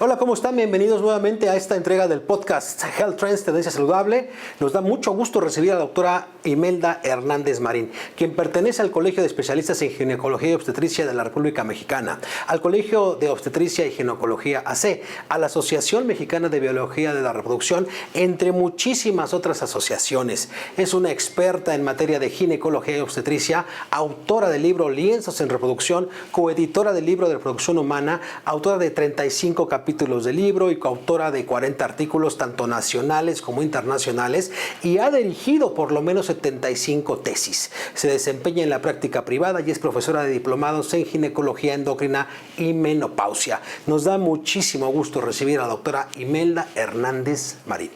Hola, ¿cómo están? Bienvenidos nuevamente a esta entrega del podcast Health Trends, Tendencia Saludable. Nos da mucho gusto recibir a la doctora Imelda Hernández Marín, quien pertenece al Colegio de Especialistas en Ginecología y Obstetricia de la República Mexicana, al Colegio de Obstetricia y Ginecología AC, a la Asociación Mexicana de Biología de la Reproducción, entre muchísimas otras asociaciones. Es una experta en materia de ginecología y obstetricia, autora del libro Lienzos en Reproducción, coeditora del libro de reproducción humana, autora de 35 capítulos del libro y coautora de 40 artículos, tanto nacionales como internacionales, y ha dirigido por lo menos 75 tesis. Se desempeña en la práctica privada y es profesora de diplomados en ginecología endocrina y menopausia. Nos da muchísimo gusto recibir a la doctora Imelda Hernández Marín.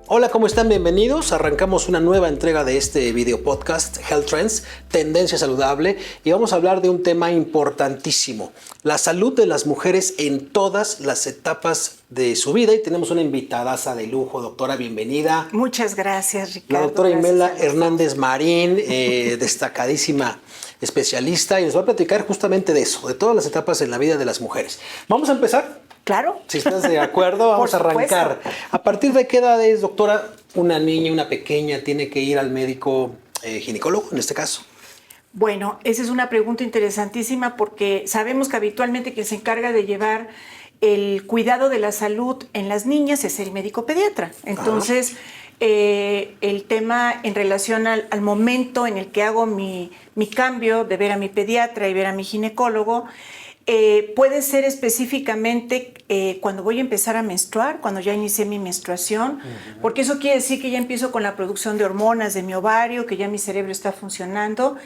Hola, ¿cómo están? Bienvenidos. Arrancamos una nueva entrega de este video podcast Health Trends, Tendencia Saludable, y vamos a hablar de un tema importantísimo, la salud de las mujeres en todas las etapas de su vida, y tenemos una invitadaza de lujo. Doctora, bienvenida. Muchas gracias, Ricardo. La doctora Imelda Hernández Marín, destacadísima especialista, y nos va a platicar justamente de eso, de todas las etapas en la vida de las mujeres. Vamos a empezar. Claro. Si estás de acuerdo, vamos a arrancar. ¿A partir de qué edad es, doctora, una niña, una pequeña, tiene que ir al médico ginecólogo, en este caso? Bueno, esa es una pregunta interesantísima porque sabemos que habitualmente quien se encarga de llevar el cuidado de la salud en las niñas es el médico pediatra. Entonces, el tema en relación al momento en el que hago mi cambio de ver a mi pediatra y ver a mi ginecólogo, puede ser específicamente cuando voy a empezar a menstruar, cuando ya inicié mi menstruación, porque eso quiere decir que ya empiezo con la producción de hormonas de mi ovario, que ya mi cerebro está funcionando,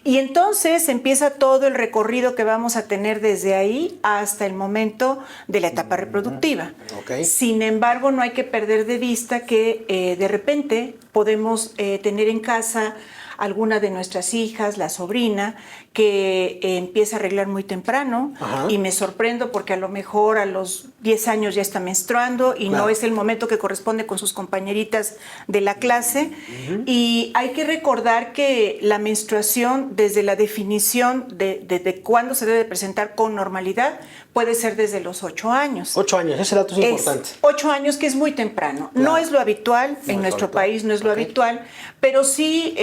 y entonces empieza todo el recorrido que vamos a tener desde ahí hasta el momento de la etapa reproductiva. Okay. Sin embargo, no hay que perder de vista que de repente podemos tener en casa alguna de nuestras hijas, la sobrina, que empieza a arreglar muy temprano. Ajá. Y me sorprendo porque a lo mejor a los 10 años ya está menstruando y claro, no es el momento que corresponde con sus compañeritas de la clase. Y hay que recordar que la menstruación, desde la definición de cuándo se debe presentar con normalidad, puede ser desde los 8 años. 8 años, ese dato es importante. 8 años, que es muy temprano. Claro. No es lo habitual, en nuestro país no es lo habitual, pero sí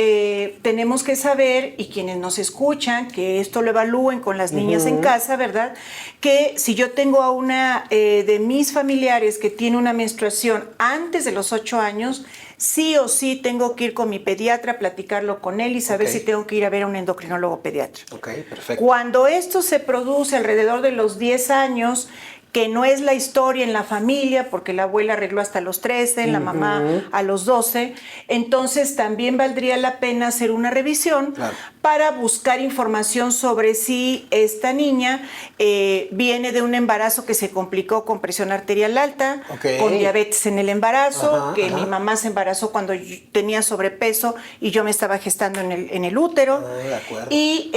tenemos que saber, y quienes nos escuchan, que esto lo evalúen con las niñas en casa, ¿verdad? Que si yo tengo a una de mis familiares que tiene una menstruación antes de los 8 años, sí o sí tengo que ir con mi pediatra a platicarlo con él y saber si tengo que ir a ver a un endocrinólogo pediatra. Ok, perfecto. Cuando esto se produce alrededor de los 10 años, que no es la historia en la familia, porque la abuela arregló hasta los 13, la mamá a los 12, entonces también valdría la pena hacer una revisión para buscar información sobre si esta niña viene de un embarazo que se complicó con presión arterial alta, con diabetes en el embarazo, mi mamá se embarazó cuando tenía sobrepeso y yo me estaba gestando en el útero. De acuerdo. Y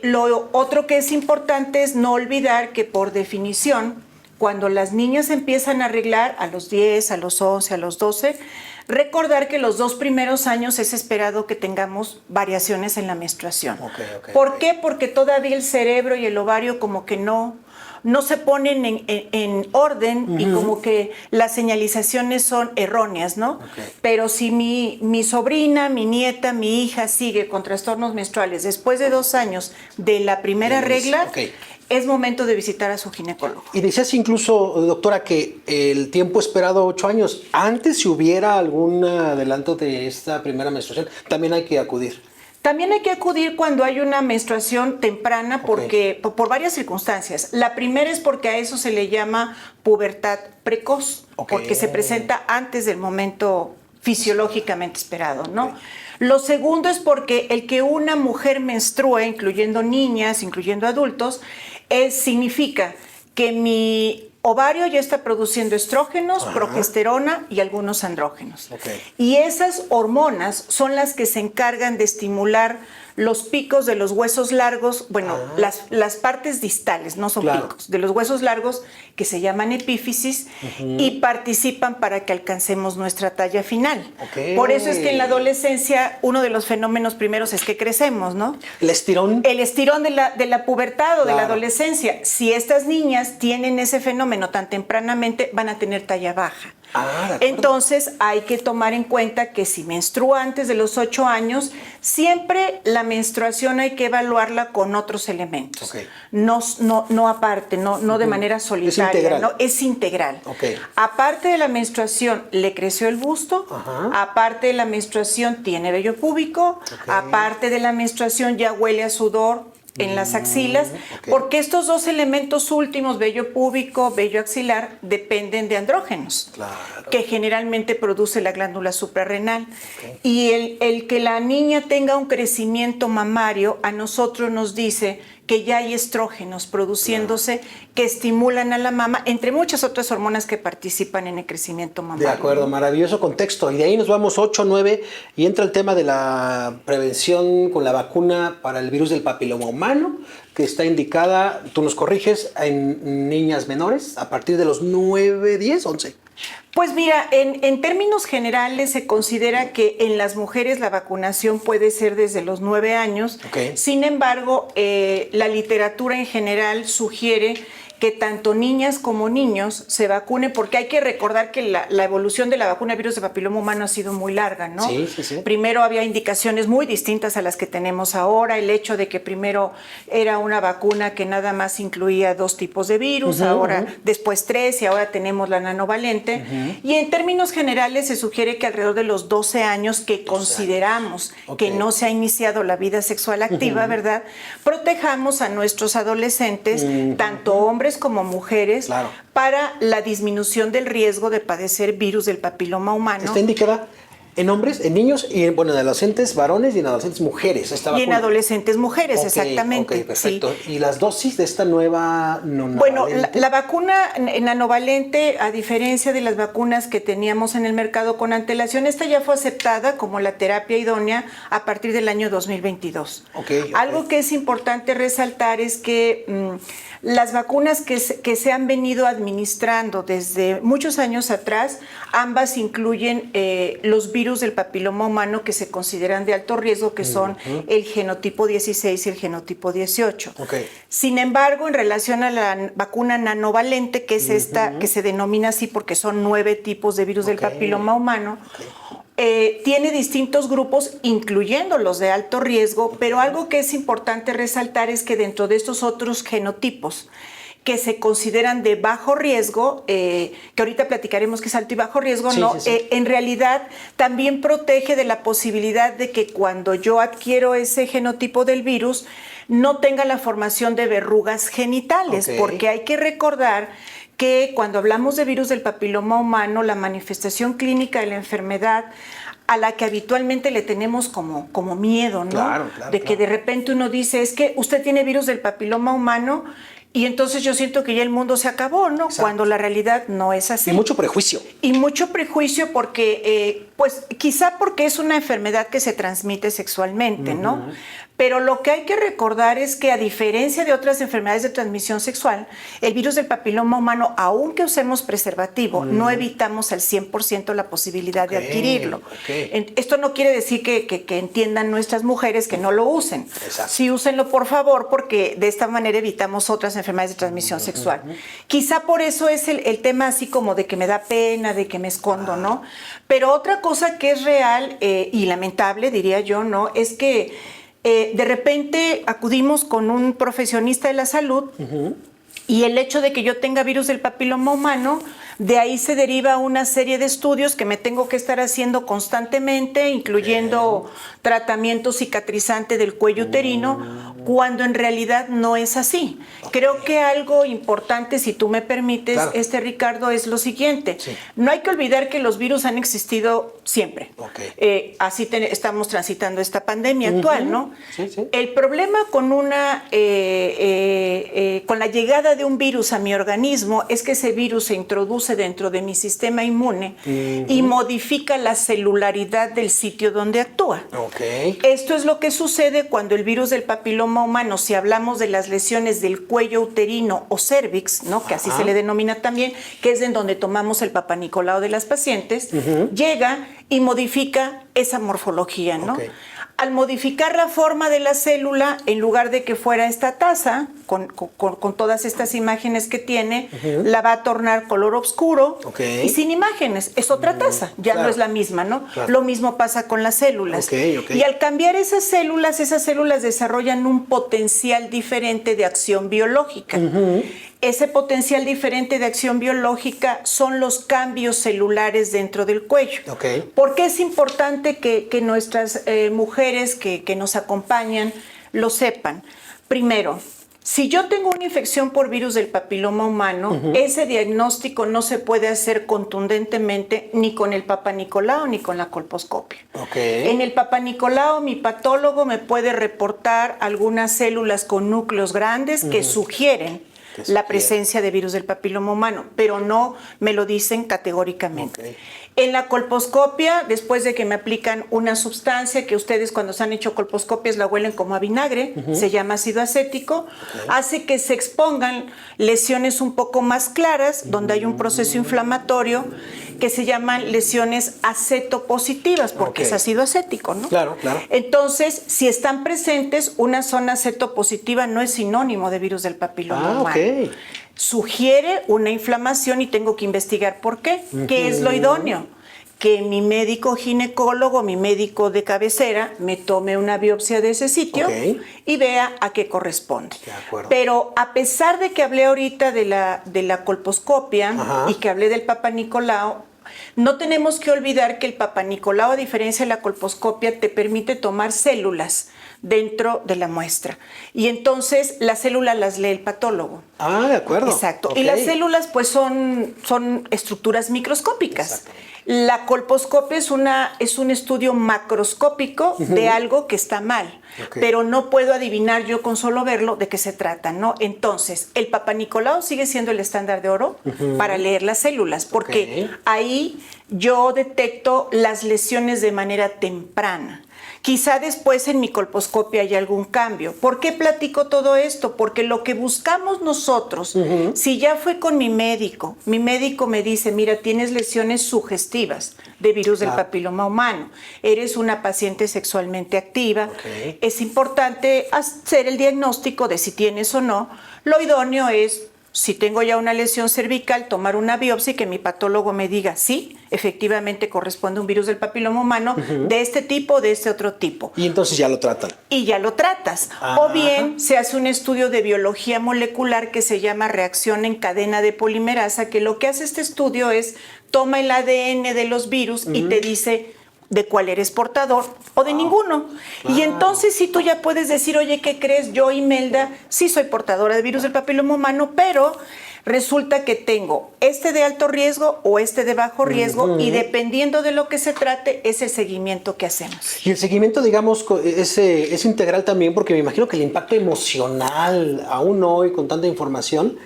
lo otro que es importante es no olvidar que por definición, cuando las niñas empiezan a arreglar a los 10, a los 11, a los 12, recordar que los 2 primeros años es esperado que tengamos variaciones en la menstruación. ¿Por qué? Porque todavía el cerebro y el ovario como que no se ponen en orden y como que las señalizaciones son erróneas, ¿no? Pero si mi sobrina, mi nieta, mi hija sigue con trastornos menstruales después de 2 años de la primera regla, es momento de visitar a su ginecólogo. Y decías incluso, doctora, que el tiempo esperado 8 años, antes si hubiera algún adelanto de esta primera menstruación, también hay que acudir. También hay que acudir cuando hay una menstruación temprana porque, por varias circunstancias. La primera es porque a eso se le llama pubertad precoz, porque se presenta antes del momento fisiológicamente esperado, ¿no? Lo segundo es porque el que una mujer menstrue, incluyendo niñas, incluyendo adultos, significa que mi ovario ya está produciendo estrógenos, progesterona y algunos andrógenos. Y esas hormonas son las que se encargan de estimular los picos de los huesos largos, bueno, las partes distales, no son picos, de los huesos largos que se llaman epífisis y participan para que alcancemos nuestra talla final. Por eso es que en la adolescencia uno de los fenómenos primeros es que crecemos, ¿no? ¿El estirón? El estirón de la pubertad o de la adolescencia. Si estas niñas tienen ese fenómeno tan tempranamente, van a tener talla baja. Entonces hay que tomar en cuenta que si menstrua antes de los 8 años, siempre la menstruación hay que evaluarla con otros elementos. No aparte, no de manera solitaria. Es integral. ¿no? Es integral. Aparte de la menstruación, le creció el busto. Aparte de la menstruación, tiene vello púbico. Aparte de la menstruación, ya huele a sudor en las axilas, porque estos dos elementos últimos, vello púbico, vello axilar, dependen de andrógenos, que generalmente produce la glándula suprarrenal. Y el que la niña tenga un crecimiento mamario a nosotros nos dice que ya hay estrógenos produciéndose que estimulan a la mama, entre muchas otras hormonas que participan en el crecimiento mamario. De acuerdo, maravilloso contexto. Y de ahí nos vamos 8, 9 y entra el tema de la prevención con la vacuna para el virus del papiloma humano, que está indicada, tú nos corriges, en niñas menores a partir de los 9, 10, 11. Pues mira, en términos generales se considera que en las mujeres la vacunación puede ser desde los 9 años. Sin embargo, la literatura en general sugiere que tanto niñas como niños se vacunen, porque hay que recordar que la evolución de la vacuna del virus de papiloma humano ha sido muy larga, ¿no? Primero había indicaciones muy distintas a las que tenemos ahora, el hecho de que primero era una vacuna que nada más incluía 2 tipos de virus, ahora después 3 y ahora tenemos la nanovalente. Y en términos generales se sugiere que alrededor de los 12 años que consideramos que no se ha iniciado la vida sexual activa, ¿verdad? Protejamos a nuestros adolescentes, tanto hombres como mujeres, para la disminución del riesgo de padecer virus del papiloma humano. Está indicada en hombres, en niños y en adolescentes varones y en adolescentes mujeres. Y en adolescentes mujeres, exactamente. Perfecto. ¿Y las dosis de esta nueva nanovalente? Bueno, la vacuna nanovalente, a diferencia de las vacunas que teníamos en el mercado con antelación, esta ya fue aceptada como la terapia idónea a partir del año 2022. Algo que es importante resaltar es que las vacunas que se han venido administrando desde muchos años atrás, ambas incluyen los virus del papiloma humano que se consideran de alto riesgo, que son el genotipo 16 y el genotipo 18. Sin embargo, en relación a la vacuna nanovalente, que es esta, que se denomina así porque son 9 tipos de virus del papiloma humano, tiene distintos grupos, incluyendo los de alto riesgo, pero algo que es importante resaltar es que dentro de estos otros genotipos que se consideran de bajo riesgo, que ahorita platicaremos que es alto y bajo riesgo, en realidad también protege de la posibilidad de que cuando yo adquiero ese genotipo del virus no tenga la formación de verrugas genitales, porque hay que recordar que cuando hablamos de virus del papiloma humano, la manifestación clínica de la enfermedad a la que habitualmente le tenemos como miedo, ¿no? De que de repente uno dice, es que usted tiene virus del papiloma humano y entonces yo siento que ya el mundo se acabó, ¿no? Cuando la realidad no es así. Y mucho prejuicio. Y mucho prejuicio porque, pues quizá porque es una enfermedad que se transmite sexualmente, ¿no? Pero lo que hay que recordar es que a diferencia de otras enfermedades de transmisión sexual, el virus del papiloma humano, aunque usemos preservativo, no evitamos al 100% la posibilidad de adquirirlo. Esto no quiere decir que entiendan nuestras mujeres que no lo usen. Sí, úsenlo por favor, porque de esta manera evitamos otras enfermedades de transmisión sexual. Quizá por eso es el tema así como de que me da pena, de que me escondo, ¿no? Pero otra cosa que es real y lamentable, diría yo, ¿no? Es que de repente acudimos con un profesionista de la salud y el hecho de que yo tenga virus del papiloma humano, de ahí se deriva una serie de estudios que me tengo que estar haciendo constantemente, incluyendo tratamiento cicatrizante del cuello uterino, cuando en realidad no es así. Creo que algo importante, si tú me permites, Ricardo, es lo siguiente. No hay que olvidar que los virus han existido siempre. Así estamos transitando esta pandemia actual, ¿no? El problema con con la llegada de un virus a mi organismo es que ese virus se introduce introduce dentro de mi sistema inmune y modifica la celularidad del sitio donde actúa. Esto es lo que sucede cuando el virus del papiloma humano, si hablamos de las lesiones del cuello uterino o cervix, ¿no? Que así se le denomina también, que es en donde tomamos el papanicolao de las pacientes, llega y modifica esa morfología, ¿no? Al modificar la forma de la célula, en lugar de que fuera esta taza, con todas estas imágenes que tiene, la va a tornar color oscuro y sin imágenes. Es otra taza, ya no es la misma, ¿no? Lo mismo pasa con las células. Y al cambiar esas células desarrollan un potencial diferente de acción biológica. Ese potencial diferente de acción biológica son los cambios celulares dentro del cuello. ¿Por qué es importante que nuestras mujeres que nos acompañan lo sepan? Primero, si yo tengo una infección por virus del papiloma humano, ese diagnóstico no se puede hacer contundentemente ni con el papanicolao ni con la colposcopia. En el papanicolao, mi patólogo me puede reportar algunas células con núcleos grandes que sugieren la presencia de virus del papiloma humano, pero no me lo dicen categóricamente. En la colposcopia, después de que me aplican una sustancia que ustedes cuando se han hecho colposcopias la huelen como a vinagre, se llama ácido acético, hace que se expongan lesiones un poco más claras, donde hay un proceso inflamatorio que se llaman lesiones acetopositivas, porque es ácido acético, ¿no? Entonces, si están presentes, una zona acetopositiva no es sinónimo de virus del papiloma humano. Sugiere una inflamación y tengo que investigar por qué. ¿Qué es lo idóneo? Que mi médico ginecólogo, mi médico de cabecera, me tome una biopsia de ese sitio y vea a qué corresponde. Pero a pesar de que hablé ahorita de la colposcopia y que hablé del papanicolao, no tenemos que olvidar que el papanicolao, a diferencia de la colposcopia, te permite tomar células dentro de la muestra. Y entonces las células las lee el patólogo. De acuerdo. Exacto. Y las células pues son estructuras microscópicas. La colposcopia es un estudio macroscópico de algo que está mal, pero no puedo adivinar yo con solo verlo de qué se trata, ¿no? Entonces, el papanicolao sigue siendo el estándar de oro para leer las células, porque ahí yo detecto las lesiones de manera temprana. Quizá después en mi colposcopia haya algún cambio. ¿Por qué platico todo esto? Porque lo que buscamos nosotros, si ya fue con mi médico me dice, mira, tienes lesiones sugestivas de virus del papiloma humano, eres una paciente sexualmente activa, es importante hacer el diagnóstico de si tienes o no. Lo idóneo es, si tengo ya una lesión cervical, tomar una biopsia y que mi patólogo me diga, sí, efectivamente corresponde a un virus del papiloma humano de este tipo, de este otro tipo. Y entonces ya lo tratan. Y ya lo tratas. O bien se hace un estudio de biología molecular que se llama reacción en cadena de polimerasa, que lo que hace este estudio es toma el ADN de los virus y te dice de cuál eres portador o de ninguno. Y entonces sí tú ya puedes decir, oye, ¿qué crees? Yo, Imelda, sí soy portadora de virus del papiloma humano, pero resulta que tengo este de alto riesgo o este de bajo riesgo y dependiendo de lo que se trate es el seguimiento que hacemos. Y el seguimiento, digamos, es integral también porque me imagino que el impacto emocional, aún hoy con tanta información,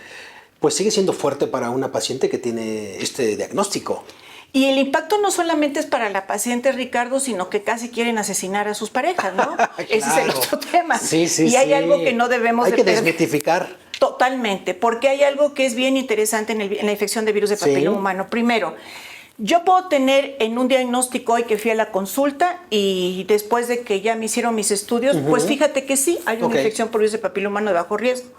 pues sigue siendo fuerte para una paciente que tiene este diagnóstico. Y el impacto no solamente es para la paciente, Ricardo, sino que casi quieren asesinar a sus parejas, ¿no? Ese es el otro tema. Y hay algo que no debemos Hay que desmitificar. Totalmente, porque hay algo que es bien interesante en la infección de virus de papiloma humano. Primero, yo puedo tener en un diagnóstico hoy que fui a la consulta y después de que ya me hicieron mis estudios, pues fíjate que sí, hay una infección por virus de papiloma humano de bajo riesgo.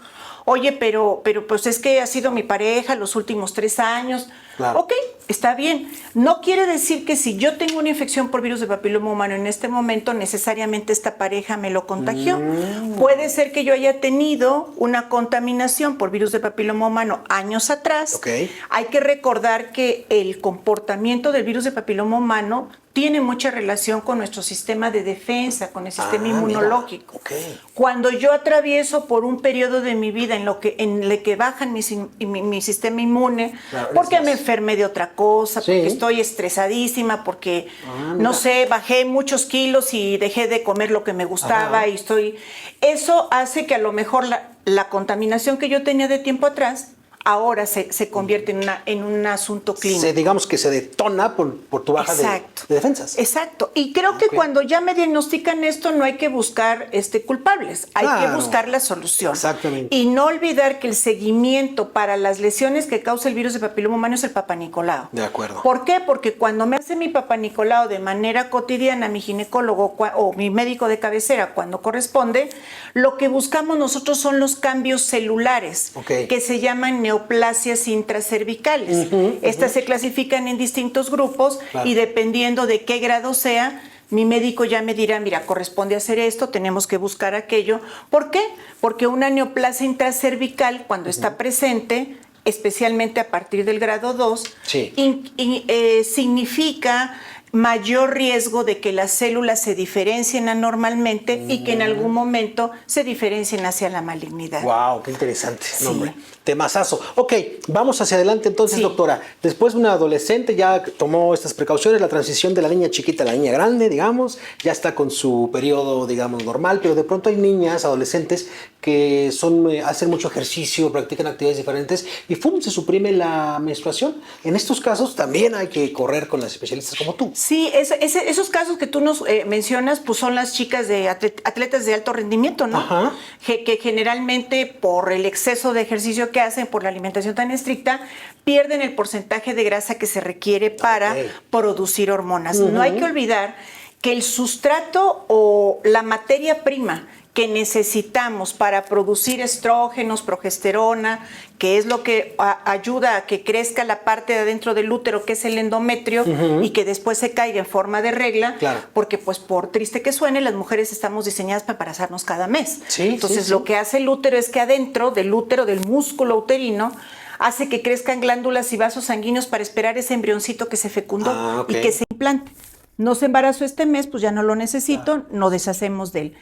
Oye, pero pues es que ha sido mi pareja los últimos 3 años. Ok, está bien. No quiere decir que si yo tengo una infección por virus de papiloma humano en este momento, necesariamente esta pareja me lo contagió. Puede ser que yo haya tenido una contaminación por virus de papiloma humano años atrás. Hay que recordar que el comportamiento del virus de papiloma humano tiene mucha relación con nuestro sistema de defensa, con el sistema inmunológico. Cuando yo atravieso por un periodo de mi vida en el que baja mi sistema inmune, porque me enfermé de otra cosa, porque estoy estresadísima, porque, no sé, bajé muchos kilos y dejé de comer lo que me gustaba eso hace que a lo mejor la contaminación que yo tenía de tiempo atrás ahora se convierte en un asunto clínico. Digamos que se detona por tu baja de defensas. Exacto. Y creo que cuando ya me diagnostican esto, no hay que buscar culpables, hay que buscar la solución. Exactamente. Y no olvidar que el seguimiento para las lesiones que causa el virus de papiloma humano es el Papá Nicolau. De acuerdo. ¿Por qué? Porque cuando me hace mi Papá Nicolau de manera cotidiana, mi ginecólogo o mi médico de cabecera, cuando corresponde, lo que buscamos nosotros son los cambios celulares, que se llaman neoplasias intracervicales. Estas se clasifican en distintos grupos y dependiendo de qué grado sea, mi médico ya me dirá, mira, corresponde hacer esto, tenemos que buscar aquello. ¿Por qué? Porque una neoplasia intracervical, cuando está presente, especialmente a partir del grado 2, significa mayor riesgo de que las células se diferencien anormalmente y que en algún momento se diferencien hacia la malignidad. ¡Wow! ¡Qué interesante! Sí. Nombre. Temazazo. Ok, vamos hacia adelante entonces, doctora. Después una adolescente ya tomó estas precauciones, la transición de la niña chiquita a la niña grande, digamos, ya está con su periodo, digamos, normal, pero de pronto hay niñas, adolescentes, que hacen mucho ejercicio, practican actividades diferentes y ¡pum! Se suprime la menstruación. En estos casos también hay que correr con las especialistas como tú. Sí, esos casos que tú nos mencionas, pues son las chicas de atletas de alto rendimiento, ¿no? Ajá. Que generalmente por el exceso de ejercicio que hacen, por la alimentación tan estricta, pierden el porcentaje de grasa que se requiere para producir hormonas. No hay que olvidar que el sustrato o la materia prima que necesitamos para producir estrógenos, progesterona, que es lo que ayuda a que crezca la parte de adentro del útero, que es el endometrio, y que después se caiga en forma de regla, porque pues por triste que suene, las mujeres estamos diseñadas para embarazarnos cada mes. Entonces lo que hace el útero es que adentro del útero, del músculo uterino, hace que crezcan glándulas y vasos sanguíneos para esperar ese embrioncito que se fecundó y que se implante. No se embarazó este mes, pues ya no lo necesito, nos deshacemos de él.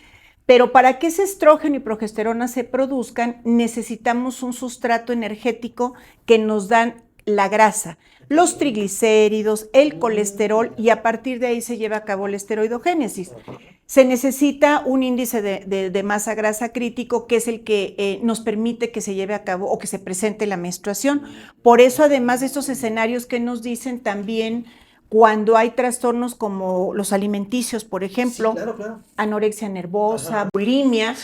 Pero para que ese estrógeno y progesterona se produzcan, necesitamos un sustrato energético que nos dan la grasa, los triglicéridos, el colesterol, y a partir de ahí se lleva a cabo la esteroidogénesis. Se necesita un índice de masa grasa crítico, que es el que nos permite que se lleve a cabo o que se presente la menstruación. Por eso, además de estos escenarios que nos dicen, también cuando hay trastornos como los alimenticios, por ejemplo, anorexia nervosa, bulimia,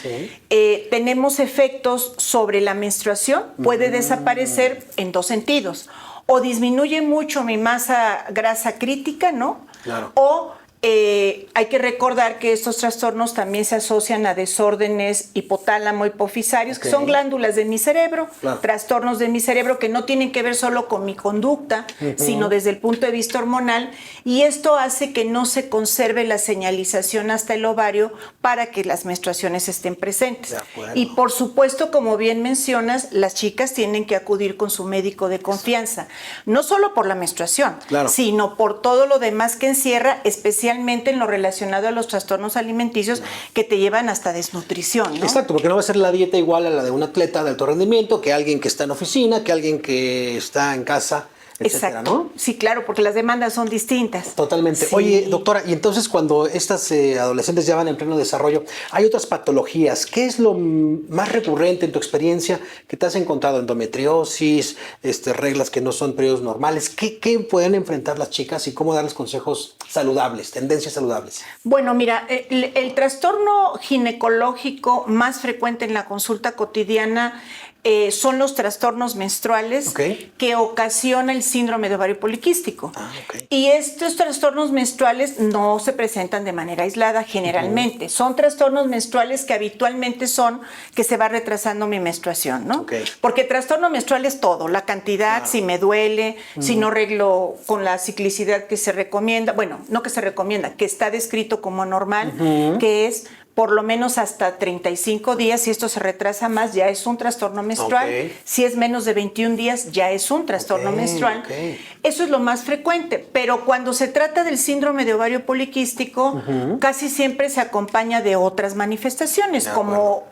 tenemos efectos sobre la menstruación. Puede desaparecer en dos sentidos. O disminuye mucho mi masa grasa crítica, ¿no? O hay que recordar que estos trastornos también se asocian a desórdenes hipotálamo-hipofisarios, que son glándulas de mi cerebro, trastornos de mi cerebro que no tienen que ver solo con mi conducta, sino desde el punto de vista hormonal, y esto hace que no se conserve la señalización hasta el ovario para que las menstruaciones estén presentes. Y por supuesto, como bien mencionas, las chicas tienen que acudir con su médico de confianza, no solo por la menstruación, sino por todo lo demás que encierra, especialmente en lo relacionado a los trastornos alimenticios que te llevan hasta desnutrición, ¿no? Exacto, porque no va a ser la dieta igual a la de un atleta de alto rendimiento, que alguien que está en oficina, que alguien que está en casa, etcétera, ¿no? Sí, claro, porque las demandas son distintas. Totalmente. Oye, doctora, y entonces cuando estas adolescentes ya van en pleno desarrollo, hay otras patologías. ¿Qué es lo más recurrente en tu experiencia que te has encontrado? Endometriosis, reglas que no son periodos normales. ¿Qué pueden enfrentar las chicas y cómo darles consejos saludables, tendencias saludables? Bueno, mira, el trastorno ginecológico más frecuente en la consulta cotidiana son los trastornos menstruales que ocasiona el síndrome de ovario poliquístico. Y estos trastornos menstruales no se presentan de manera aislada generalmente. Son trastornos menstruales que habitualmente son que se va retrasando mi menstruación, ¿no? Porque trastorno menstrual es todo, la cantidad, si me duele, si no arreglo con la ciclicidad que se recomienda, bueno, no que se recomienda, que está descrito como normal, que es por lo menos hasta 35 días. Si esto se retrasa más, ya es un trastorno menstrual. Si es menos de 21 días, ya es un trastorno menstrual. Eso es lo más frecuente. Pero cuando se trata del síndrome de ovario poliquístico, casi siempre se acompaña de otras manifestaciones, como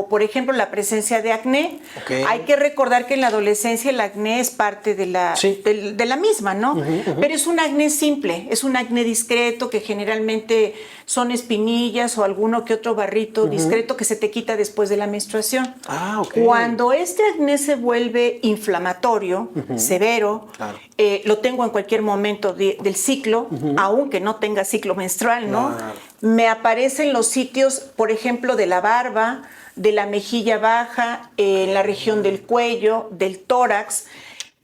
por ejemplo la presencia de acné. Hay que recordar que en la adolescencia el acné es parte de la misma, ¿no? Pero es un acné simple, es un acné discreto que generalmente son espinillas o alguno que otro otro barrito discreto que se te quita después de la menstruación. Ok. Cuando este acné se vuelve inflamatorio, severo, Claro. lo tengo en cualquier momento del ciclo, aunque no tenga ciclo menstrual, ¿no? Claro. Me aparecen los sitios, por ejemplo, de la barba, de la mejilla baja, en la región del cuello, del tórax,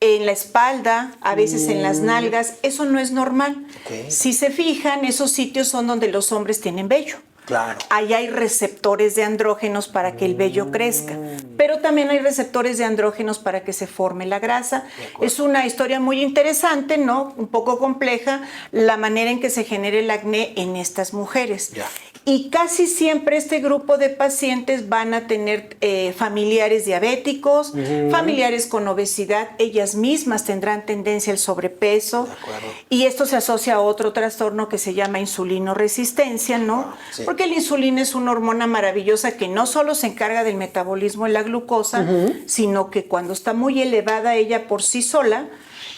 en la espalda, a veces en las nalgas. Eso no es normal. Ok. Si se fijan, esos sitios son donde los hombres tienen vello. Claro. Ahí hay receptores de andrógenos para que el vello crezca, pero también hay receptores de andrógenos para que se forme la grasa. Es una historia muy interesante, ¿no? Un poco compleja, la manera en que se genera el acné en estas mujeres. Ya. Y casi siempre este grupo de pacientes van a tener familiares diabéticos, familiares con obesidad, ellas mismas tendrán tendencia al sobrepeso. De acuerdo. Y esto se asocia a otro trastorno que se llama insulinoresistencia, ¿no? Sí. Porque la insulina es una hormona maravillosa que no solo se encarga del metabolismo de la glucosa, sino que cuando está muy elevada ella por sí sola,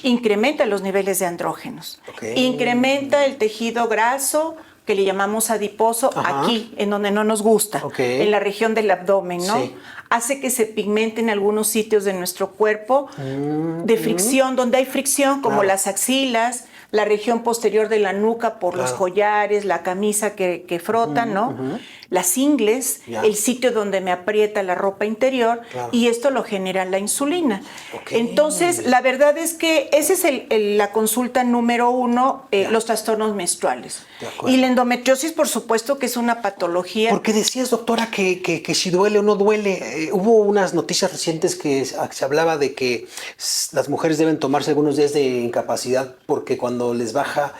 incrementa los niveles de andrógenos. Ok. Incrementa el tejido graso, que le llamamos adiposo, Ajá. aquí, en donde no nos gusta, Ok. en la región del abdomen, ¿no? Sí. Hace que se pigmenten algunos sitios de nuestro cuerpo de fricción, donde hay fricción, como Claro. las axilas, la región posterior de la nuca por los Claro. collares, la camisa que frota, ¿no? Las ingles, Ya. el sitio donde me aprieta la ropa interior, Claro. y esto lo genera la insulina. Ok. Entonces, la verdad es que esa es la consulta número 1, los trastornos menstruales. De acuerdo. Y la endometriosis, por supuesto, que es una patología. Porque decías, doctora, que si duele o no duele. Hubo unas noticias recientes que se hablaba de que las mujeres deben tomarse algunos días de incapacidad porque cuando les baja,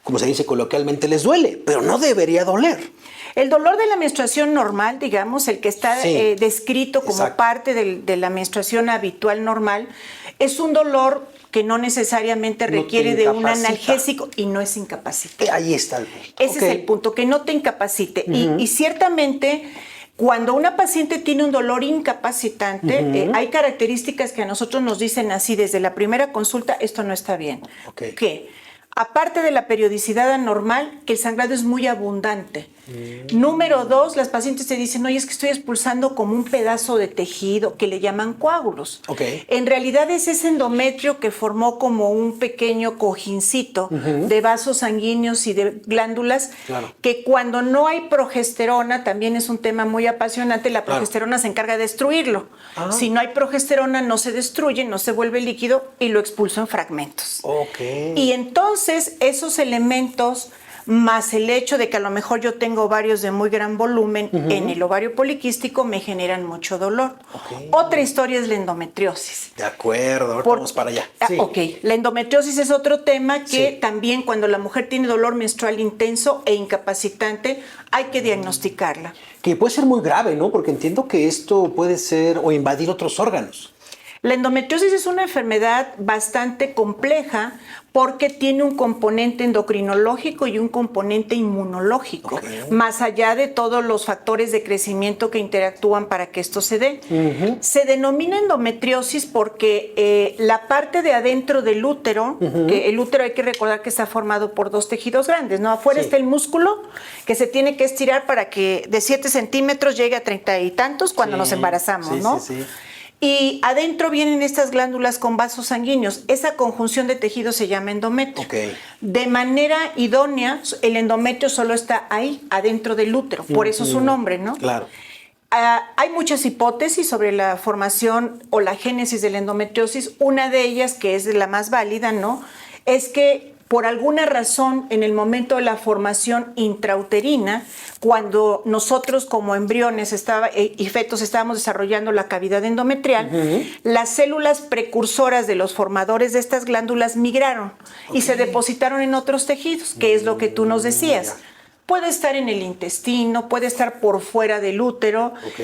como se dice coloquialmente, les duele, pero no debería doler. El dolor de la menstruación normal, digamos, el que está Sí. descrito como Exacto. parte de la menstruación habitual normal, es un dolor que no necesariamente No te requiere de un incapacita. analgésico y no es incapacitante. Ahí está el punto. Ese Ok. es el punto, que no te incapacite. Y ciertamente, cuando una paciente tiene un dolor incapacitante, hay características que a nosotros nos dicen así desde la primera consulta, esto no está bien. Ok. ¿Qué? Aparte de la periodicidad anormal, que el sangrado es muy abundante. Número 2, las pacientes te dicen, oye, es que estoy expulsando como un pedazo de tejido que le llaman coágulos. Ok. En realidad es ese endometrio que formó como un pequeño cojincito de vasos sanguíneos y de glándulas, Claro. que cuando no hay progesterona, también es un tema muy apasionante, la Claro. progesterona se encarga de destruirlo. Ah. Si no hay progesterona, no se destruye, no se vuelve líquido y lo expulso en fragmentos. Ok. Y entonces esos elementos, más el hecho de que a lo mejor yo tengo ovarios de muy gran volumen en el ovario poliquístico, me generan mucho dolor. Ok. Otra historia es la endometriosis. De acuerdo, ahorita vamos para allá. Sí. Ok, la endometriosis es otro tema que Sí. también cuando la mujer tiene dolor menstrual intenso e incapacitante, hay que diagnosticarla. Que puede ser muy grave, ¿no? Porque entiendo que esto puede ser o invadir otros órganos. La endometriosis es una enfermedad bastante compleja porque tiene un componente endocrinológico y un componente inmunológico, Ok. más allá de todos los factores de crecimiento que interactúan para que esto se dé. Se denomina endometriosis porque la parte de adentro del útero, que el útero hay que recordar que está formado por 2 tejidos grandes, ¿no? Afuera Sí. está el músculo, que se tiene que estirar para que de 7 centímetros llegue a 30 y tantos cuando Sí. nos embarazamos, Sí, ¿no? sí, sí. Y adentro vienen estas glándulas con vasos sanguíneos. Esa conjunción de tejidos se llama endometrio. Ok. De manera idónea, el endometrio solo está ahí, adentro del útero. Por eso su nombre, ¿no? Claro. Hay muchas hipótesis sobre la formación o la génesis de la endometriosis. Una de ellas, que es la más válida, ¿no?, es que por alguna razón, en el momento de la formación intrauterina, cuando nosotros como embriones y fetos estábamos desarrollando la cavidad endometrial, las células precursoras de los formadores de estas glándulas migraron y se depositaron en otros tejidos, que es lo que tú nos decías. Puede estar en el intestino, puede estar por fuera del útero. Ok.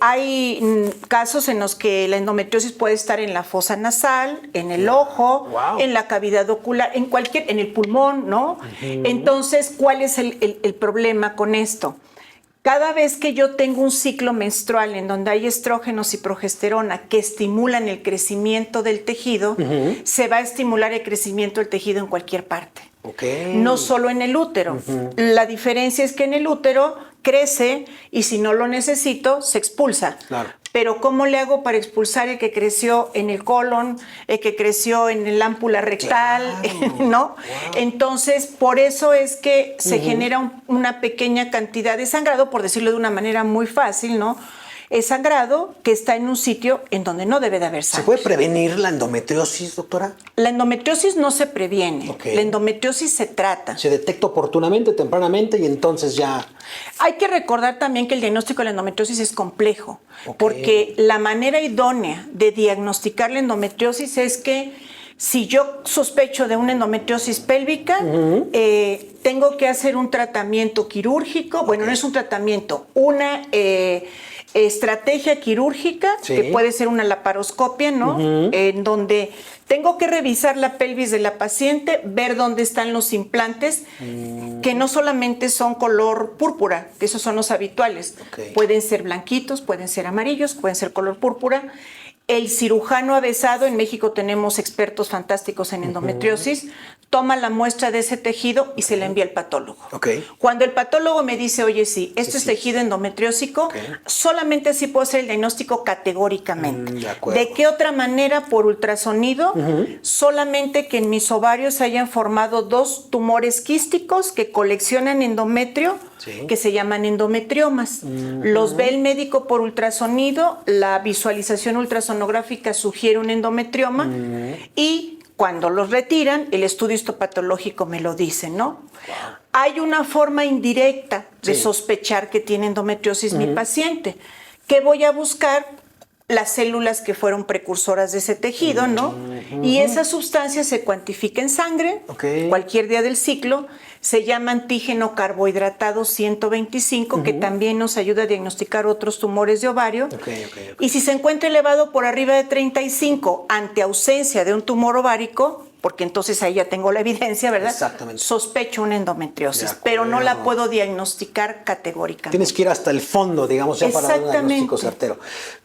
Hay casos en los que la endometriosis puede estar en la fosa nasal, en el ojo, Wow. en la cavidad ocular, en el pulmón, ¿no? Entonces, ¿cuál es el problema con esto? Cada vez que yo tengo un ciclo menstrual en donde hay estrógenos y progesterona que estimulan el crecimiento del tejido, se va a estimular el crecimiento del tejido en cualquier parte. Ok. No solo en el útero. La diferencia es que en el útero crece y si no lo necesito, se expulsa. Claro. Pero ¿cómo le hago para expulsar el que creció en el colon, el que creció en el ámpula rectal, claro. ¿no? Wow. Entonces, por eso es que se genera una pequeña cantidad de sangrado, por decirlo de una manera muy fácil, ¿no? Es sangrado que está en un sitio en donde no debe de haber sangre. ¿Se puede prevenir la endometriosis, doctora? La endometriosis no se previene, Okay. La endometriosis se trata. Se detecta oportunamente, tempranamente y entonces ya... Hay que recordar también que el diagnóstico de la endometriosis es complejo, Okay. porque la manera idónea de diagnosticar la endometriosis es que si yo sospecho de una endometriosis pélvica, tengo que hacer un tratamiento quirúrgico, bueno, no es un tratamiento, una estrategia quirúrgica, Sí. que puede ser una laparoscopia, ¿no? En donde tengo que revisar la pelvis de la paciente, ver dónde están los implantes, que no solamente son color púrpura, que esos son los habituales. Okay. Pueden ser blanquitos, pueden ser amarillos, pueden ser color púrpura. El cirujano avesado, en México tenemos expertos fantásticos en endometriosis, toma la muestra de ese tejido y se la envía al patólogo. Okay. Cuando el patólogo me dice, oye, sí, esto es tejido endometriósico, solamente así puedo hacer el diagnóstico categóricamente. De acuerdo. ¿De qué otra manera? Por ultrasonido, solamente que en mis ovarios se hayan formado 2 tumores quísticos que coleccionan endometrio, Sí. que se llaman endometriomas. Los ve el médico por ultrasonido, la visualización ultrasonográfica sugiere un endometrioma y cuando los retiran, el estudio histopatológico me lo dice, ¿no? Wow. Hay una forma indirecta de sospechar que tiene endometriosis mi paciente. ¿Qué voy a buscar? Las células que fueron precursoras de ese tejido, ¿no? Y esa sustancia se cuantifica en sangre, cualquier día del ciclo, se llama antígeno carbohidratado 125, que también nos ayuda a diagnosticar otros tumores de ovario. Y si se encuentra elevado por arriba de 35 ante ausencia de un tumor ovárico, porque entonces ahí ya tengo la evidencia, ¿verdad? Exactamente. Sospecho una endometriosis, pero no la puedo diagnosticar categóricamente. Tienes que ir hasta el fondo, digamos, ya para dar un diagnóstico certero.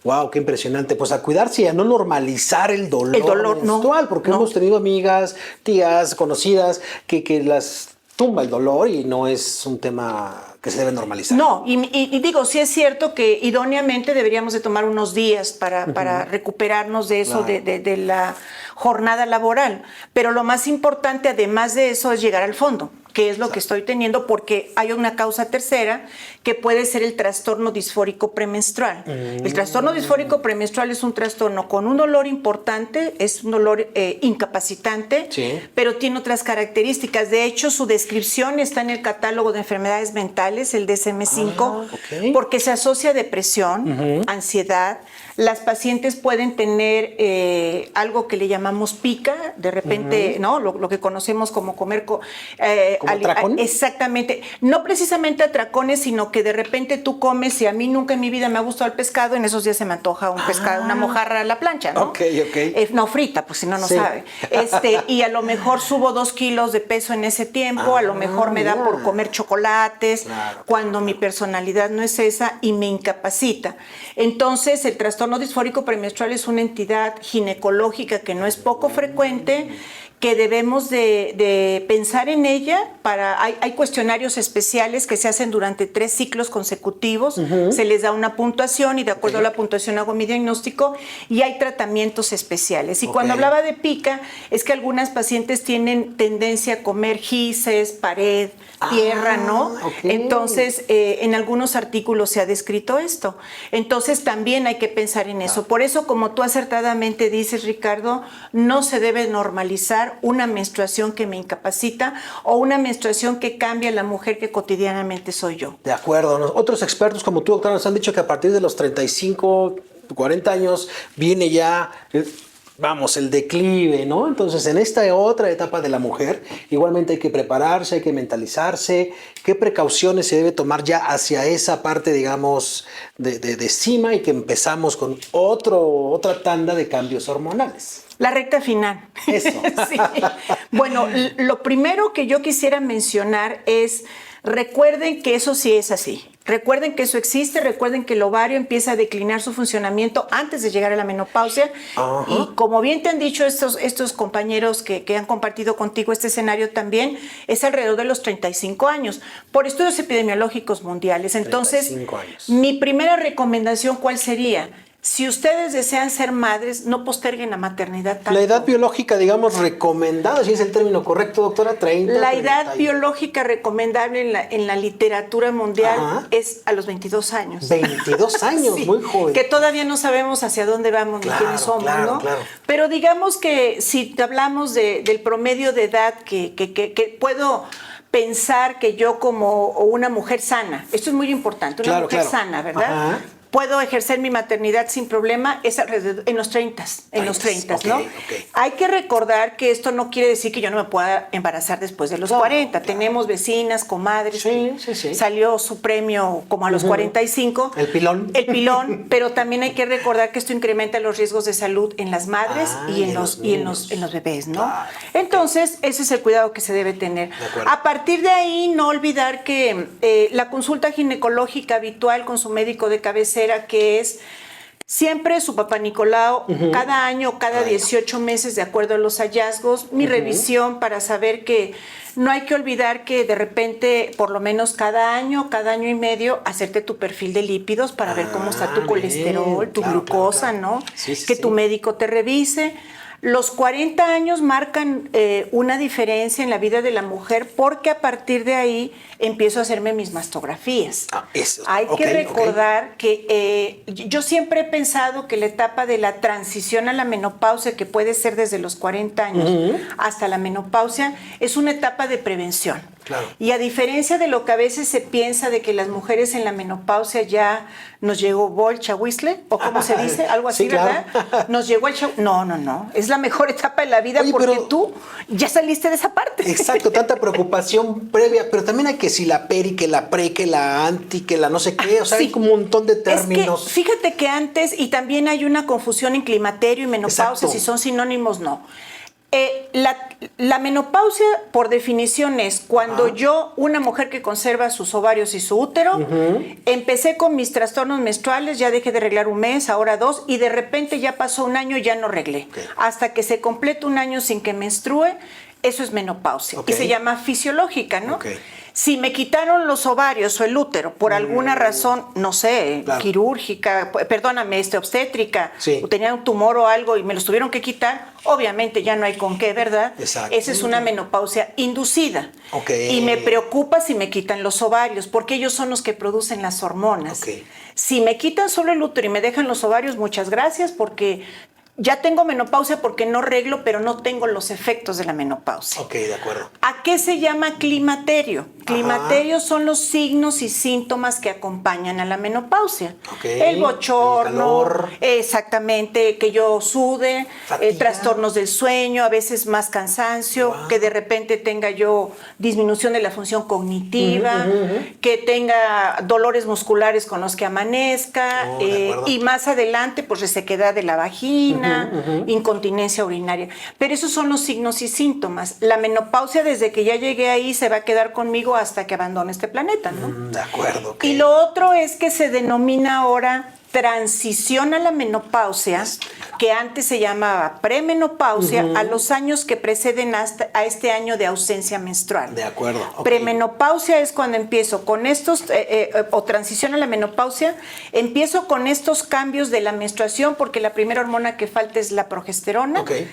Wow, qué impresionante. Pues a cuidarse y a no normalizar el dolor menstrual, porque hemos tenido amigas, tías, conocidas que las tumba el dolor y no es un tema que se debe normalizar. No, y digo, sí es cierto que idóneamente deberíamos de tomar unos días para recuperarnos de eso, de la jornada laboral. Pero lo más importante, además de eso, es llegar al fondo, que es lo que estoy teniendo, porque hay una causa tercera que puede ser el trastorno disfórico premenstrual. El trastorno disfórico premenstrual es un trastorno con un dolor importante, es un dolor incapacitante, pero tiene otras características. De hecho, su descripción está en el catálogo de enfermedades mentales, el DSM-5, porque se asocia a depresión, ansiedad. Las pacientes pueden tener algo que le llamamos pica, de repente, ¿no? Lo que conocemos como comer... ¿Como atracón? Exactamente. No precisamente atracones, sino que de repente tú comes, y a mí nunca en mi vida me ha gustado el pescado, en esos días se me antoja un pescado, una mojarra a la plancha, ¿no? No frita, pues si no, no sabe. Y a lo mejor subo 2 kilos de peso en ese tiempo, a lo mejor me da por comer chocolates, cuando mi personalidad no es esa y me incapacita. Entonces, el trastorno disfórico premenstrual es una entidad ginecológica que no es poco frecuente, que debemos de pensar en ella. Hay cuestionarios especiales que se hacen durante 3 ciclos consecutivos, se les da una puntuación y de acuerdo a la puntuación hago mi diagnóstico y hay tratamientos especiales. Y cuando hablaba de pica, es que algunas pacientes tienen tendencia a comer gises, pared, tierra, ¿no? Entonces, en algunos artículos se ha descrito esto. Entonces, también hay que pensar en eso. Por eso, como tú acertadamente dices, Ricardo, no se debe normalizar una menstruación que me incapacita o una menstruación que cambia a la mujer que cotidianamente soy yo. De acuerdo. Otros expertos como tú, doctora, nos han dicho que a partir de los 35, 40 años viene ya... el declive, ¿no? Entonces, en esta otra etapa de la mujer, igualmente hay que prepararse, hay que mentalizarse. ¿Qué precauciones se debe tomar ya hacia esa parte, digamos, de cima y que empezamos con otra tanda de cambios hormonales? La recta final. Eso. Sí. Bueno, lo primero que yo quisiera mencionar es, recuerden que eso sí es así. Recuerden que eso existe, recuerden que el ovario empieza a declinar su funcionamiento antes de llegar a la menopausia. Ajá. Y como bien te han dicho estos compañeros que han compartido contigo este escenario también, es alrededor de los 35 años, por estudios epidemiológicos mundiales. Entonces, mi primera recomendación, ¿cuál sería? Si ustedes desean ser madres, no posterguen la maternidad tanto. La edad biológica, digamos, recomendada, si es el término correcto, doctora, 30. La edad biológica recomendable en la literatura mundial Ajá. es a los 22 años. 22 años, sí, muy joven. Que todavía no sabemos hacia dónde vamos ni quiénes somos, ¿no? Claro. Pero digamos que si hablamos del promedio de edad que puedo pensar que yo como una mujer sana, esto es muy importante, una mujer sana, ¿verdad? Ajá. Puedo ejercer mi maternidad sin problema, es alrededor, en los 30, ¿no? Okay. Hay que recordar que esto no quiere decir que yo no me pueda embarazar después de los 40. Claro. Tenemos vecinas, comadres, sí. Salió su premio como a los 45. El pilón, pero también hay que recordar que esto incrementa los riesgos de salud en las madres y en los bebés, ¿no? Claro. Entonces, ese es el cuidado que se debe tener. A partir de ahí, no olvidar que la consulta ginecológica habitual con su médico de cabecera, que es siempre su papá Nicolau, cada año, cada 18 meses, de acuerdo a los hallazgos, mi revisión para saber que no hay que olvidar que de repente, por lo menos cada año y medio, hacerte tu perfil de lípidos para ver cómo está tu colesterol, tu glucosa, ¿no? Sí, que tu médico te revise. Los 40 años marcan una diferencia en la vida de la mujer porque a partir de ahí empiezo a hacerme mis mastografías. Hay que recordar que yo siempre he pensado que la etapa de la transición a la menopausia, que puede ser desde los 40 años hasta la menopausia, es una etapa de prevención. Claro. Y a diferencia de lo que a veces se piensa de que las mujeres en la menopausia ya nos llegó el chahuizle, o como se dice, algo así, sí, ¿verdad? Claro. Nos llegó el chahuizle. No. Es la mejor etapa de la vida. Oye, porque tú ya saliste de esa parte. Exacto, tanta preocupación previa, pero también hay que si la peri, que la pre, que la anti, que la no sé qué, o sea, hay un montón de términos. Es que, fíjate que antes, y también hay una confusión en climaterio y menopausia, si son sinónimos, no. La menopausia, por definición, es cuando yo, una mujer que conserva sus ovarios y su útero, empecé con mis trastornos menstruales, ya dejé de reglar un mes, ahora 2, y de repente ya pasó un año y ya no reglé. Okay. Hasta que se completa un año sin que menstrue, eso es menopausia. Okay. Y se llama fisiológica, ¿no? Okay. Si me quitaron los ovarios o el útero por alguna razón, no sé, quirúrgica, perdóname, obstétrica, o tenía un tumor o algo y me los tuvieron que quitar, obviamente ya no hay con qué, ¿verdad? Exacto. Esa es una menopausia inducida. Okay. Y me preocupa si me quitan los ovarios, porque ellos son los que producen las hormonas. Okay. Si me quitan solo el útero y me dejan los ovarios, muchas gracias, porque ya tengo menopausia porque no reglo, pero no tengo los efectos de la menopausia. Ok, de acuerdo. ¿A qué se llama climaterio? Climaterio son los signos y síntomas que acompañan a la menopausia. Okay. El bochorno, el calor. Exactamente, que yo sude, trastornos del sueño, a veces más cansancio, que de repente tenga yo disminución de la función cognitiva, que tenga dolores musculares con los que amanezca, y más adelante, pues resequedad de la vagina, incontinencia urinaria. Pero esos son los signos y síntomas. La menopausia, desde que ya llegué ahí, se va a quedar conmigo hasta que abandone este planeta, ¿no? De acuerdo. Okay. Y lo otro es que se denomina ahora transición a la menopausia, que antes se llamaba premenopausia, a los años que preceden a este año de ausencia menstrual. De acuerdo. Okay. Premenopausia es cuando empiezo con estos, o transición a la menopausia, empiezo con estos cambios de la menstruación, porque la primera hormona que falta es la progesterona. Okay.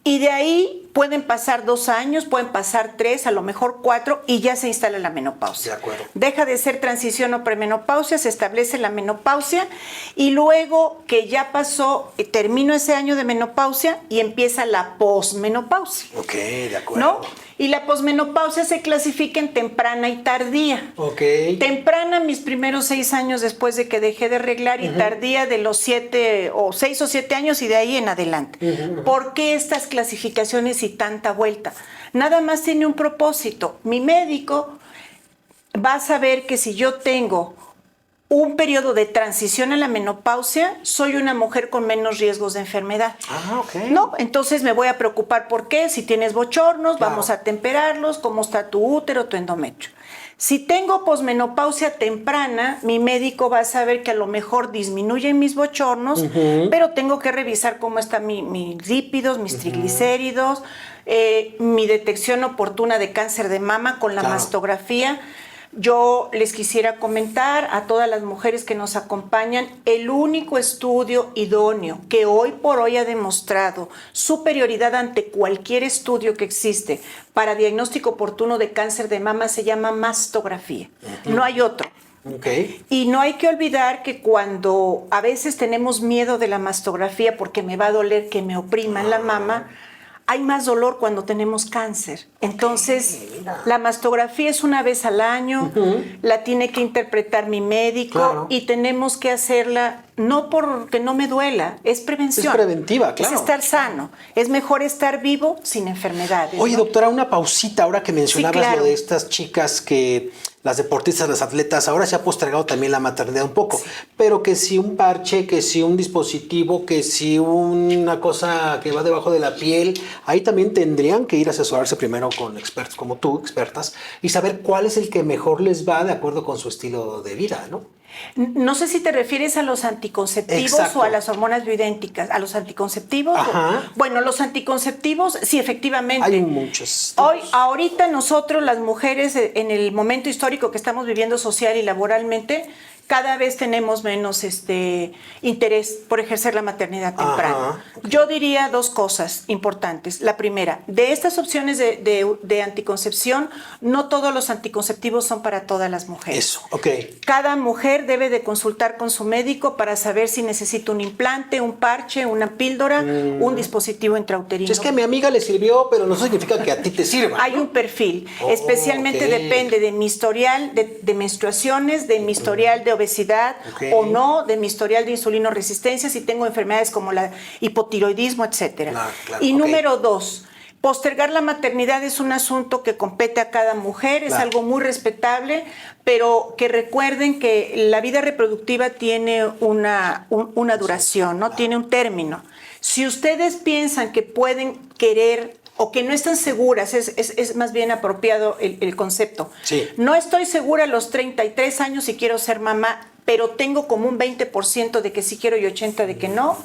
Y de ahí pueden pasar 2 años, pueden pasar 3, a lo mejor 4, y ya se instala la menopausia. De acuerdo. Deja de ser transición o premenopausia, se establece la menopausia, y luego que ya pasó, termino ese año de menopausia y empieza la posmenopausia. Ok, de acuerdo. ¿No? Y la posmenopausia se clasifica en temprana y tardía. Okay. Temprana, mis primeros 6 años después de que dejé de reglar, y tardía de los 6 o 7 años y de ahí en adelante. ¿Por qué estas clasificaciones y tanta vuelta? Nada más tiene un propósito. Mi médico va a saber que si yo tengo un periodo de transición a la menopausia, soy una mujer con menos riesgos de enfermedad. Okay. ¿No? Entonces me voy a preocupar por qué. Si tienes bochornos, vamos a temperarlos, cómo está tu útero, tu endometrio. Si tengo posmenopausia temprana, mi médico va a saber que a lo mejor disminuyen mis bochornos, pero tengo que revisar cómo están mis lípidos, mis triglicéridos, mi detección oportuna de cáncer de mama con la mastografía. Yo les quisiera comentar a todas las mujeres que nos acompañan, el único estudio idóneo que hoy por hoy ha demostrado superioridad ante cualquier estudio que existe para diagnóstico oportuno de cáncer de mama se llama mastografía. No hay otro. Okay. Y no hay que olvidar que cuando a veces tenemos miedo de la mastografía porque me va a doler que me opriman la mama, hay más dolor cuando tenemos cáncer. Entonces, la mastografía es una vez al año, la tiene que interpretar mi médico y tenemos que hacerla no porque no me duela, es prevención. Es preventiva, claro. Es estar sano. Es mejor estar vivo sin enfermedades. Oye, ¿no? doctora, una pausita ahora que mencionabas claro. lo de estas chicas que... las deportistas, las atletas, ahora se ha postergado también la maternidad un poco, pero que si un parche, que si un dispositivo, que si una cosa que va debajo de la piel, ahí también tendrían que ir a asesorarse primero con expertos como tú, expertas, y saber cuál es el que mejor les va de acuerdo con su estilo de vida, ¿no? No sé si te refieres a los anticonceptivos Exacto. o a las hormonas bioidénticas. ¿A los anticonceptivos? Bueno, los anticonceptivos, sí, efectivamente. Hay muchos. Ahorita nosotros, las mujeres, en el momento histórico que estamos viviendo social y laboralmente, cada vez tenemos menos interés por ejercer la maternidad temprana. Yo diría dos cosas importantes. La primera, de estas opciones de anticoncepción, no todos los anticonceptivos son para todas las mujeres. Eso, ok. Cada mujer debe de consultar con su médico para saber si necesita un implante, un parche, una píldora, un dispositivo intrauterino. Es que a mi amiga le sirvió, pero no significa que a ti te sirva. Hay un perfil. Especialmente depende de mi historial de menstruaciones, de mi historial de obesidad o no, de mi historial de insulinoresistencia, si tengo enfermedades como la hipotiroidismo, etcétera. Y número dos, postergar la maternidad es un asunto que compete a cada mujer, es algo muy respetable, pero que recuerden que la vida reproductiva tiene una duración, ¿no? Tiene un término. Si ustedes piensan que pueden querer o que no están seguras, es más bien apropiado el concepto. Sí. No estoy segura a los 33 años si quiero ser mamá, pero tengo como un 20% de que sí quiero y 80% de que no.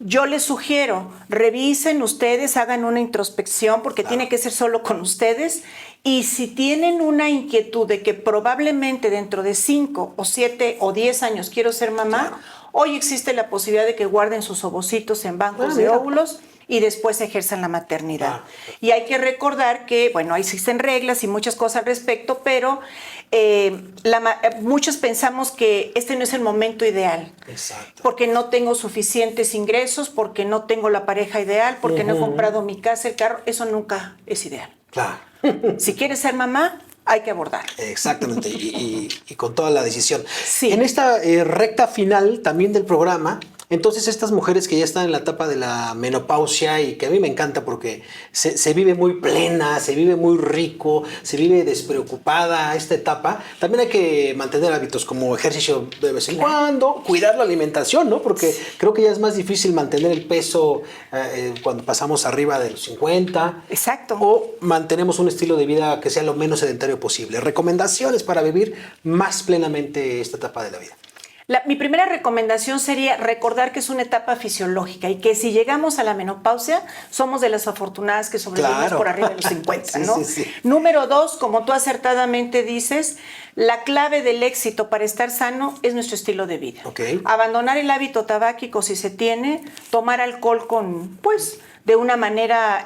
Yo les sugiero, revisen ustedes, hagan una introspección, porque tiene que ser solo con ustedes. Y si tienen una inquietud de que probablemente dentro de 5 o 7 o 10 años quiero ser mamá, hoy existe la posibilidad de que guarden sus ovocitos en bancos de óvulos y después ejerzan la maternidad. Y hay que recordar que, bueno, existen reglas y muchas cosas al respecto, pero muchos pensamos que este no es el momento ideal. Exacto. Porque no tengo suficientes ingresos, porque no tengo la pareja ideal, porque no he comprado mi casa, el carro. Eso nunca es ideal. Claro. Si quieres ser mamá, hay que abordar. Exactamente, y con toda la decisión. Sí. En esta recta final también del programa, entonces estas mujeres que ya están en la etapa de la menopausia y que a mí me encanta porque se vive muy plena, se vive muy rico, se vive despreocupada esta etapa, también hay que mantener hábitos como ejercicio de vez en cuando, cuidar la alimentación, ¿no? Porque creo que ya es más difícil mantener el peso cuando pasamos arriba de los 50. Exacto. O mantenemos un estilo de vida que sea lo menos sedentario posible. Recomendaciones para vivir más plenamente esta etapa de la vida. Mi primera recomendación sería recordar que es una etapa fisiológica y que si llegamos a la menopausia, somos de las afortunadas que sobrevivimos por arriba de los 50, ¿no? Sí. Número dos, como tú acertadamente dices, la clave del éxito para estar sano es nuestro estilo de vida. Abandonar el hábito tabáquico si se tiene, tomar alcohol de una manera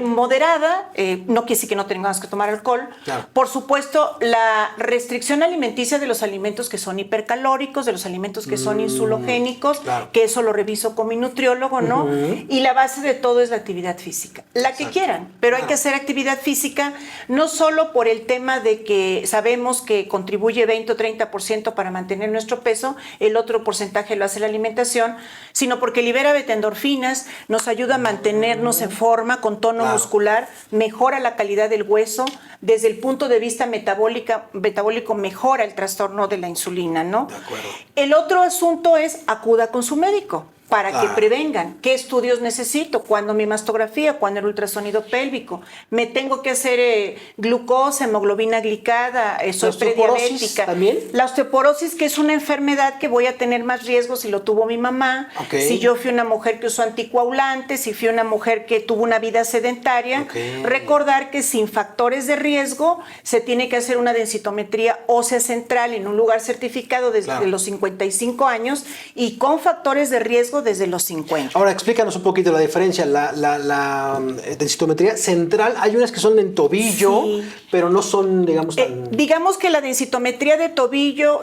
moderada, no quiere decir que no tengamos que tomar alcohol. Claro. Por supuesto, la restricción alimenticia de los alimentos que son hipercalóricos, de los alimentos que son insulogénicos, que eso lo reviso con mi nutriólogo, ¿no? Y la base de todo es la actividad física, la que quieran, pero hay que hacer actividad física no solo por el tema de que sabemos que contribuye 20 o 30% para mantener nuestro peso, el otro porcentaje lo hace la alimentación, sino porque libera beta-endorfinas, nos ayuda a mantenernos en forma, con tono muscular, mejora la calidad del hueso, desde el punto de vista metabólico mejora el trastorno de la insulina, ¿no? De acuerdo. El otro asunto es acuda con su médico. para Claro. que prevengan. ¿Qué estudios necesito? ¿Cuándo mi mastografía? ¿Cuándo el ultrasonido pélvico? ¿Me tengo que hacer glucosa, hemoglobina glicada? ¿Soy ¿Osteoporosis prediabética? también? La osteoporosis, que es una enfermedad que voy a tener más riesgo si lo tuvo mi mamá, Ok. si yo fui una mujer que usó anticoagulantes, si fui una mujer que tuvo una vida sedentaria. Ok. Recordar que sin factores de riesgo se tiene que hacer una densitometría ósea central en un lugar certificado desde Claro. los 55 años y con factores de riesgo desde los 50. Ahora, explícanos un poquito la diferencia. La densitometría central, hay unas que son en tobillo, Sí. pero no son, digamos, tan... Digamos que la densitometría de tobillo,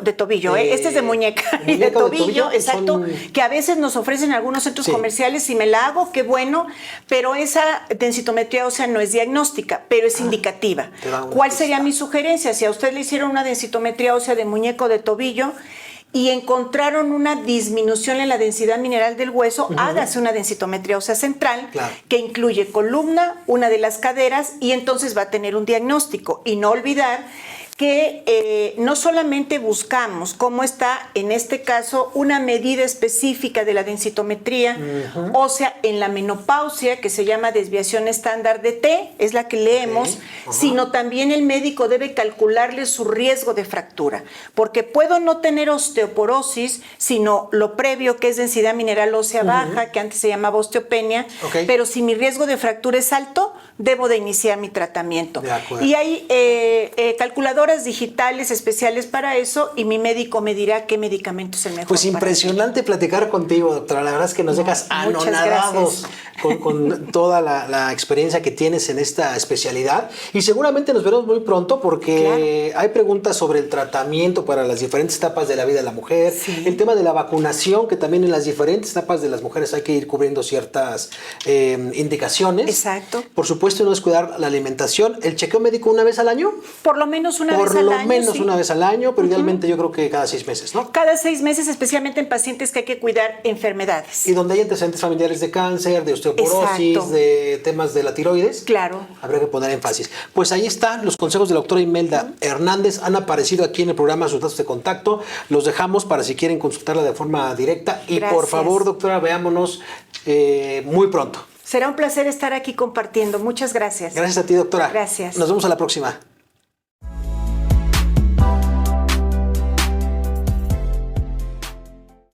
este es de muñeca, y de muñeca o de tobillo, tobillo exacto, son- que a veces nos ofrecen algunos centros Sí. comerciales. Si me la hago, qué bueno, pero esa densitometría ósea no es diagnóstica, pero es indicativa. te da una ¿Cuál pista. sería mi sugerencia? Si a usted le hicieron una densitometría ósea de muñeca o de tobillo y encontraron una disminución en la densidad mineral del hueso, hágase una densitometría ósea central, Claro. que incluye columna, una de las caderas, y entonces va a tener un diagnóstico. Y no olvidar que no solamente buscamos cómo está, en este caso, una medida específica de la densitometría ósea en la menopausia, que se llama desviación estándar de T, es la que leemos, sino también el médico debe calcularle su riesgo de fractura, porque puedo no tener osteoporosis, sino lo previo, que es densidad mineral ósea baja, que antes se llamaba osteopenia, Ok. pero si mi riesgo de fractura es alto, debo de iniciar mi tratamiento. De acuerdo. Y hay calculadoras digitales especiales para eso, y mi médico me dirá qué medicamento es el mejor. Pues para impresionante platicar contigo, doctora. La verdad es que nos dejas muchas anonadados gracias. con toda la experiencia que tienes en esta especialidad. Y seguramente nos veremos muy pronto porque hay preguntas sobre el tratamiento para las diferentes etapas de la vida de la mujer, Sí. el tema de la vacunación, que también en las diferentes etapas de las mujeres hay que ir cubriendo ciertas indicaciones. Exacto. Por supuesto, no descuidar la alimentación. ¿El chequeo médico una vez al año? Por lo menos una Por vez al lo año. menos sí. una vez al año, pero idealmente yo creo que cada 6 meses, ¿no? Cada 6 meses, especialmente en pacientes que hay que cuidar enfermedades. Y donde hay antecedentes familiares de cáncer, de osteoporosis, Exacto. de temas de la tiroides. Claro. Habría que poner énfasis. Pues ahí están los consejos de la doctora Imelda Hernández. Han aparecido aquí en el programa sus datos de contacto. Los dejamos para si quieren consultarla de forma directa. Y por Gracias. favor, doctora, veámonos muy pronto. Será un placer estar aquí compartiendo. Muchas gracias. Gracias a ti, doctora. Gracias. Nos vemos a la próxima.